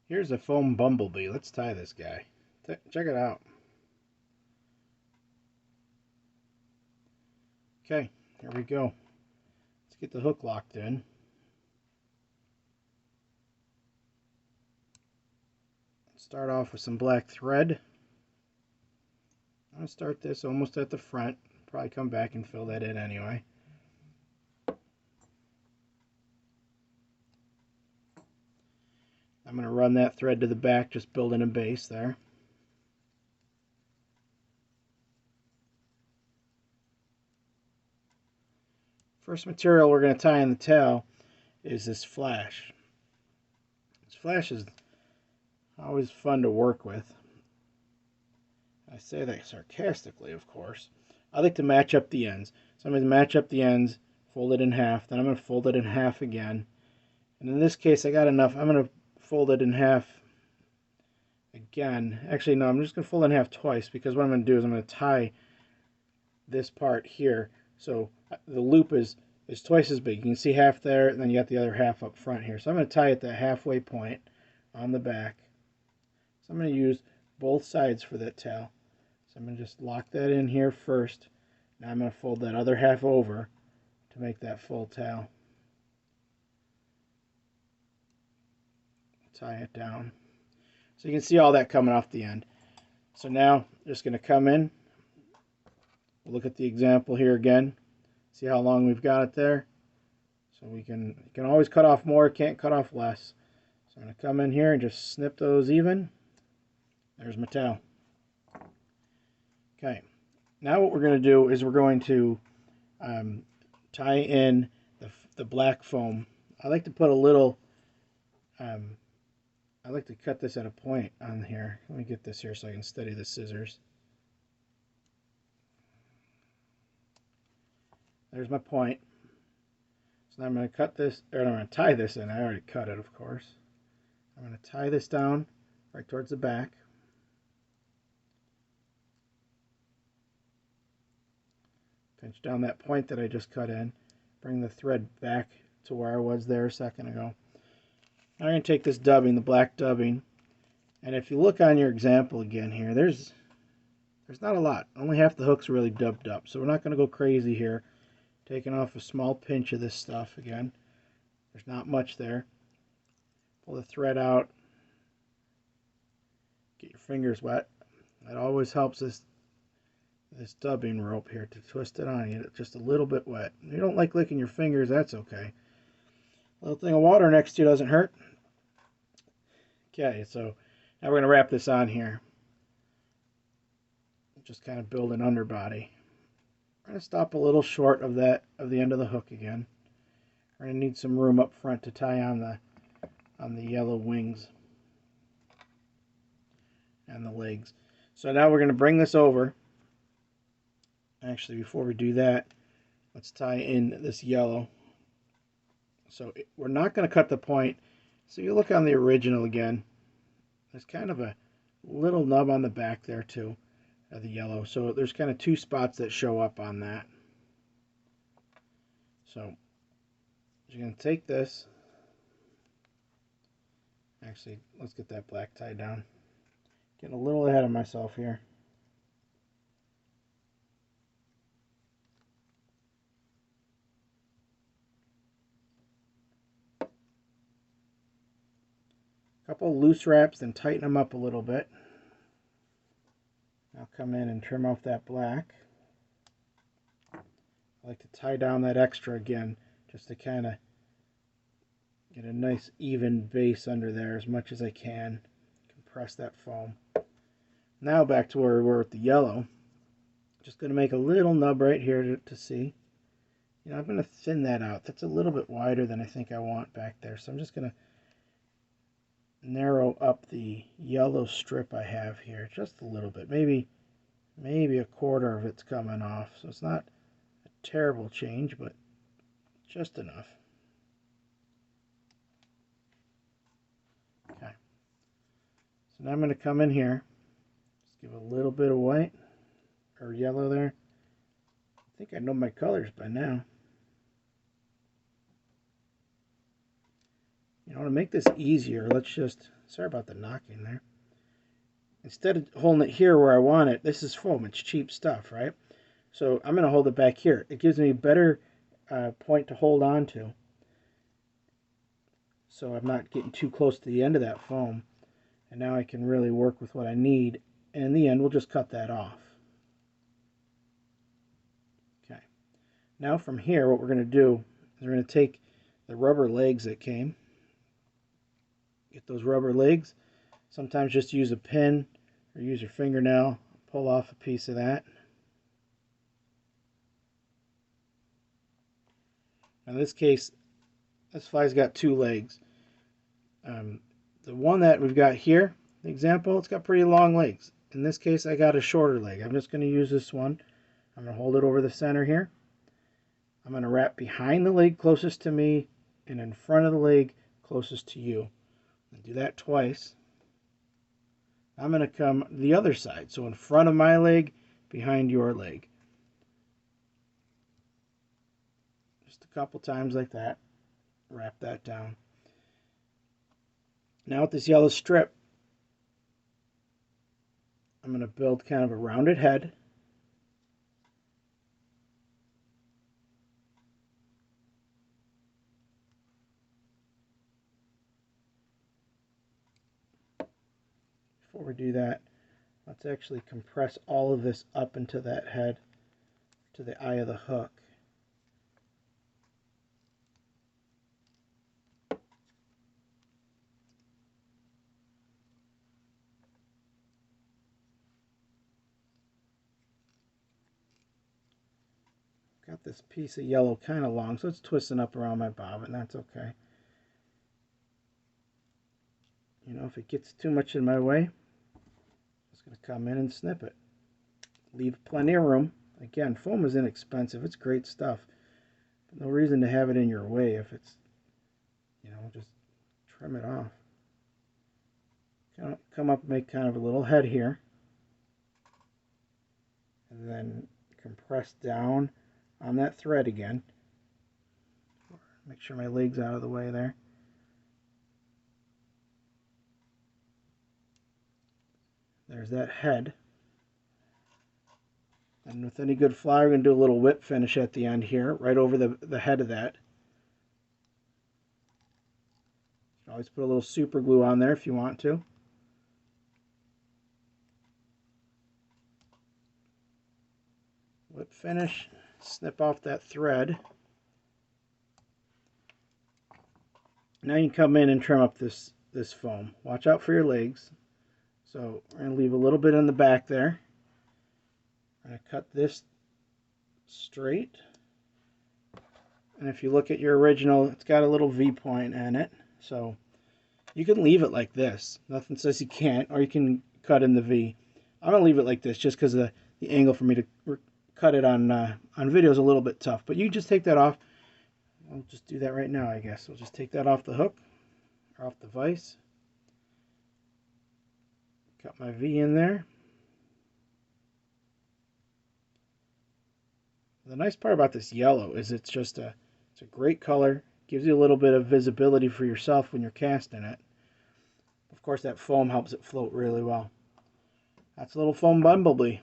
Here's a foam Bumblebee. Let's tie this guy. Check it out. Okay, here we go. Let's get the hook locked in. Start off with some black thread. I'm going to start this almost at the front. Probably come back and fill that in anyway. I'm going to run that thread to the back, just building a base there. First material we're going to tie in the tail is this flash. This flash is always fun to work with. I say that sarcastically, of course. I like to match up the ends. So I'm going to match up the ends, fold it in half, then I'm going to fold it in half again. And in this case, I got enough. I'm going to fold it in half again. Actually, no, I'm just going to fold it in half twice, because what I'm going to do is I'm going to tie this part here. So the loop is twice as big. You can see half there, and then you got the other half up front here. So I'm going to tie it at the halfway point on the back. So I'm going to use both sides for that tail. So I'm going to just lock that in here first. Now I'm going to fold that other half over to make that full tail. Tie it down. So you can see all that coming off the end. So now I'm just going to come in. We'll look at the example here again. See how long we've got it there. So you can always cut off more, can't cut off less. So I'm going to come in here and just snip those even. There's my tail. Okay, now what we're going to do is we're going to tie in the black foam. I like to put a little, I like to cut this at a point on here. Let me get this here so I can steady the scissors. There's my point. So now I'm going to cut this, or I'm going to tie this in. I already cut it, of course. I'm going to tie this down right towards the back. Pinch down that point that I just cut in. Bring the thread back to where I was there a second ago. Now I'm going to take this dubbing, the black dubbing, and if you look on your example again here, there's not a lot. Only half the hook's really dubbed up, so we're not going to go crazy here. Taking off a small pinch of this stuff again. There's not much there. Pull the thread out. Get your fingers wet. That always helps this dubbing rope here to twist it on. Get it just a little bit wet. If you don't like licking your fingers, that's okay. A little thing of water next to you doesn't hurt. Okay, so now we're going to wrap this on here. Just kind of build an underbody. We're going to stop a little short of the end of the hook again. We're going to need some room up front to tie on the yellow wings and the legs. So now we're going to bring this over. Actually, before we do that, let's tie in this yellow. So we're not going to cut the point. So you look on the original again. There's kind of a little nub on the back there too. The yellow, so there's kind of two spots that show up on that. So you're going to take this. Actually, let's get that black tied down. Getting a little ahead of myself here. A couple loose wraps, then tighten them up a little bit. Now come in and trim off that black. I like to tie down that extra again, just to kind of get a nice even base under there as much as I can. Compress that foam. Now back to where we were with the yellow. Just going to make a little nub right here to see. You know, I'm going to thin that out. That's a little bit wider than I think I want back there. So I'm just going to narrow up the yellow strip I have here just a little bit. Maybe a quarter of it's coming off. So it's not a terrible change, but just enough. Okay. So now I'm going to come in here. Just give a little bit of white or yellow there. I think I know my colors by now. You know, to make this easier, let's just Sorry about the knocking there. Instead of holding it here where I want it, this is foam. It's cheap stuff, right? So I'm going to hold it back here. It gives me a better point to hold on to. So I'm not getting too close to the end of that foam. And now I can really work with what I need. And in the end, we'll just cut that off. Okay. Now from here, what we're going to do is we're going to take the rubber legs that came. Get those rubber legs. Sometimes just use a pin or use your fingernail. Pull off a piece of that. In this case, this fly's got two legs. The one that we've got here, the example, it's got pretty long legs. In this case, I got a shorter leg. I'm just going to use this one. I'm going to hold it over the center here. I'm going to wrap behind the leg closest to me and in front of the leg closest to you. And do that twice. I'm going to come the other side. So in front of my leg, behind your leg. Just a couple times like that. Wrap that down. Now with this yellow strip, I'm going to build kind of a rounded head. Before we do that, let's actually compress all of this up into that head, to the eye of the hook. Got this piece of yellow kind of long, so it's twisting up around my bobbin. That's okay. You know, if it gets too much in my way, I'm just going to come in and snip it. Leave plenty of room. Again, foam is inexpensive. It's great stuff. But no reason to have it in your way if it's, you know, just trim it off. Come up and make kind of a little head here. And then compress down on that thread again. Make sure my leg's out of the way there. There's that head. And with any good fly, we're going to do a little whip finish at the end here, right over the head of that. You can always put a little super glue on there if you want to. Whip finish, snip off that thread. Now you can come in and trim up this foam. Watch out for your legs. So we're going to leave a little bit in the back there. I'm going to cut this straight. And if you look at your original, it's got a little V point in it. So you can leave it like this. Nothing says you can't, or you can cut in the V. I'm going to leave it like this just because the angle for me to cut it on video is a little bit tough. But you just take that off. I'll just do that right now, I guess. We'll just take that off the hook, or off the vise. Got my V in there. The nice part about this yellow is it's a great color. Gives you a little bit of visibility for yourself when you're casting it. Of course, that foam helps it float really well. That's a little foam Bumblebee.